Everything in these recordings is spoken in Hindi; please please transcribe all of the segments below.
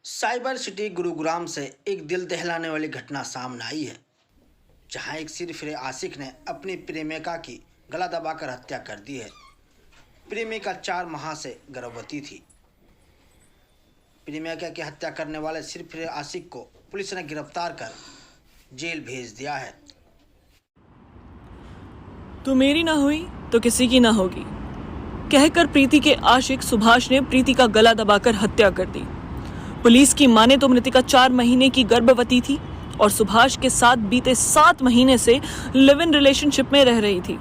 साइबर सिटी गुरुग्राम से एक दिल दहलाने वाली घटना सामने आई है, जहां एक सिरफिरे आशिक ने अपनी प्रेमिका की गला दबाकर हत्या कर दी है। प्रेमिका 4 माह से गर्भवती थी। प्रेमिका की हत्या करने वाले सिरफिरे आशिक को पुलिस ने गिरफ्तार कर जेल भेज दिया है। तो मेरी ना हुई तो किसी की ना होगी कहकर प्रीति के आशिक सुभाष ने प्रीति का गला दबाकर हत्या कर दी। पुलिस की माने तो मृतिका 4 महीने की गर्भवती थी और सुभाष के साथ बीते 7 महीने से लिव इन रिलेशनशिप में रह रही थी।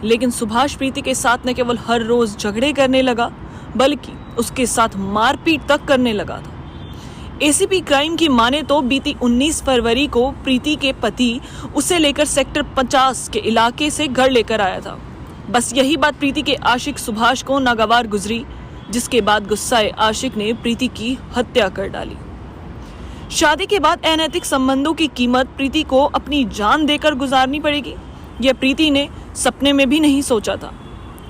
लेकिन सुभाष प्रीति के साथ न केवल हर रोज झगड़े करने लगा, बल्कि उसके साथ मारपीट तक करने लगा था। एसीपी क्राइम की माने तो बीती 19 फरवरी को प्रीति के पति उसे लेकर सेक्टर 50 के इलाके से घर लेकर आया था। बस यही बात प्रीति के आशिक सुभाष को नागवार गुजरी, जिसके बाद गुस्साए आशिक ने प्रीति की हत्या कर डाली। शादी के बाद अनैतिक संबंधों की कीमत प्रीति को अपनी जान देकर गुजारनी पड़ेगी, यह प्रीति ने सपने में भी नहीं सोचा था।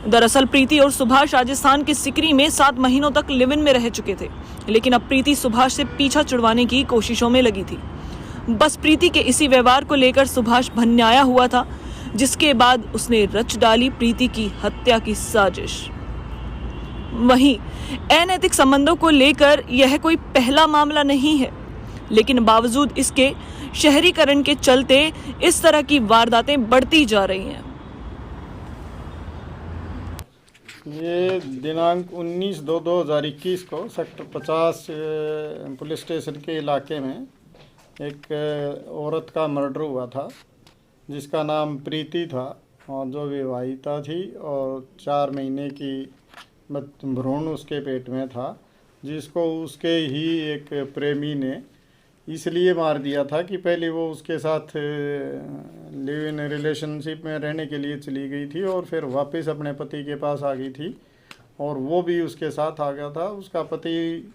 दरअसल प्रीति और सुभाष राजस्थान के सिकरी में 7 महीनों तक लिव इन में रह चुके थे, लेकिन अब प्रीति सुभाष से पीछा छुड़वाने की कोशिशों में लगी थी। बस प्रीति के इसी व्यवहार को लेकर सुभाष भन्नाया हुआ था, जिसके बाद उसने रच डाली प्रीति की हत्या की साजिश। वहीं अनैतिक संबंधों को लेकर यह कोई पहला मामला नहीं है, लेकिन बावजूद इसके शहरीकरण के चलते इस तरह की वारदातें बढ़ती जा रही हैं। ये दिनांक 19/2/2021 को सेक्टर 50 पुलिस स्टेशन के इलाके में एक औरत का मर्डर हुआ था, जिसका नाम प्रीति था और जो विवाहिता थी और 4 महीने की भ्रूण उसके पेट में था, जिसको उसके ही एक प्रेमी ने इसलिए मार दिया था कि पहले वो उसके साथ लिव इन रिलेशनशिप में रहने के लिए चली गई थी और फिर वापस अपने पति के पास आ गई थी और वो भी उसके साथ आ गया था। उसका पति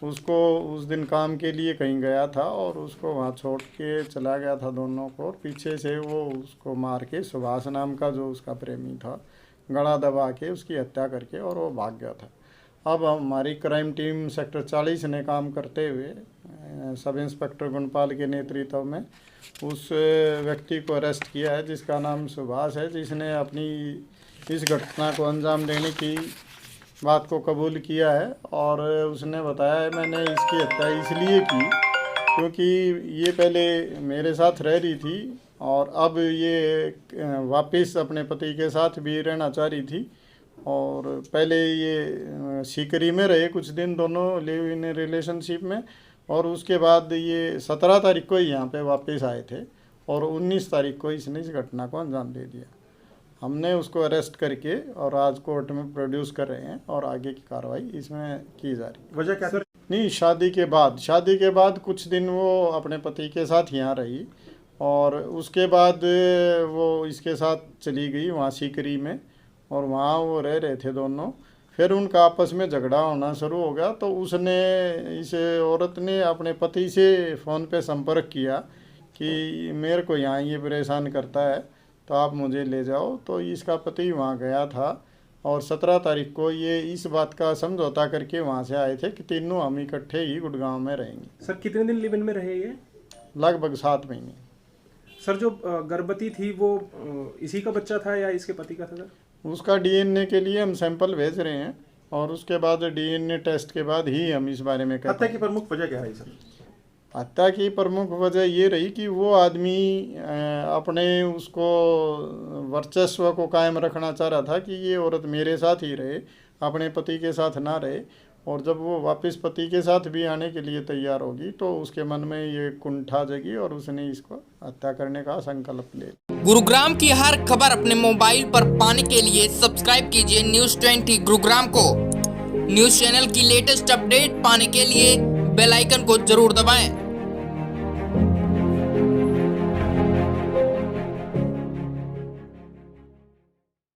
उसको उस दिन काम के लिए कहीं गया था और उसको वहाँ छोड़ के चला गया था दोनों को, और पीछे से वो उसको मार के सुभाष नाम का जो उसका प्रेमी था गला दबा के उसकी हत्या करके और वो भाग गया था। अब हमारी क्राइम टीम सेक्टर 40 ने काम करते हुए सब इंस्पेक्टर गुणपाल के नेतृत्व में उस व्यक्ति को अरेस्ट किया है, जिसका नाम सुभाष है, जिसने अपनी इस घटना को अंजाम देने की बात को कबूल किया है। और उसने बताया है, मैंने इसकी हत्या इसलिए की क्योंकि ये पहले मेरे साथ रह रही थी और अब ये वापस अपने पति के साथ भी रहना चाह रही थी, और पहले ये सीकरी में रहे कुछ दिन दोनों लिव इन रिलेशनशिप में, और उसके बाद ये 17 तारीख को ही यहाँ पे वापस आए थे और 19 तारीख को इसने इस घटना को अंजाम दे दिया। हमने उसको अरेस्ट करके और आज कोर्ट में प्रोड्यूस कर रहे हैं और आगे की कार्रवाई इसमें की जा रही है। वजह क्या सर? नहीं, शादी के बाद कुछ दिन वो अपने पति के साथ यहाँ रही और उसके बाद वो इसके साथ चली गई वहाँ सीकरी में और वहाँ वो रह रहे थे दोनों। फिर उनका आपस में झगड़ा होना शुरू हो गया तो उसने इस औरत ने अपने पति से फ़ोन पे संपर्क किया कि मेरे को यहाँ ये परेशान करता है तो आप मुझे ले जाओ। तो इसका पति वहाँ गया था और 17 तारीख को ये इस बात का समझौता करके वहाँ से आए थे कि तीनों हम इकट्ठे ही गुड़गांव में रहेंगे। सर कितने दिन लिव इन में रहे ये? लगभग 7 महीने। सर जो गर्भवती थी वो इसी का बच्चा था या इसके पति का था सर? उसका डीएनए के लिए हम सैंपल भेज रहे हैं और उसके बाद डीएनए टेस्ट के बाद ही हम इस बारे में कहते हैं। हत्या की प्रमुख वजह क्या है सर? हत्या की प्रमुख वजह ये रही कि वो आदमी अपने उसको वर्चस्व को कायम रखना चाह रहा था कि ये औरत मेरे साथ ही रहे, अपने पति के साथ ना रहे, और जब वो वापस पति के साथ भी आने के लिए तैयार होगी तो उसके मन में ये कुंठा जगी और उसने इसको हत्या करने का संकल्प ले। गुरुग्राम की हर खबर अपने मोबाइल पर पाने के लिए सब्सक्राइब कीजिए न्यूज़ 20 गुरुग्राम को। न्यूज़ चैनल की लेटेस्ट अपडेट पाने के लिए बेल आइकन को जरूर दबाएं।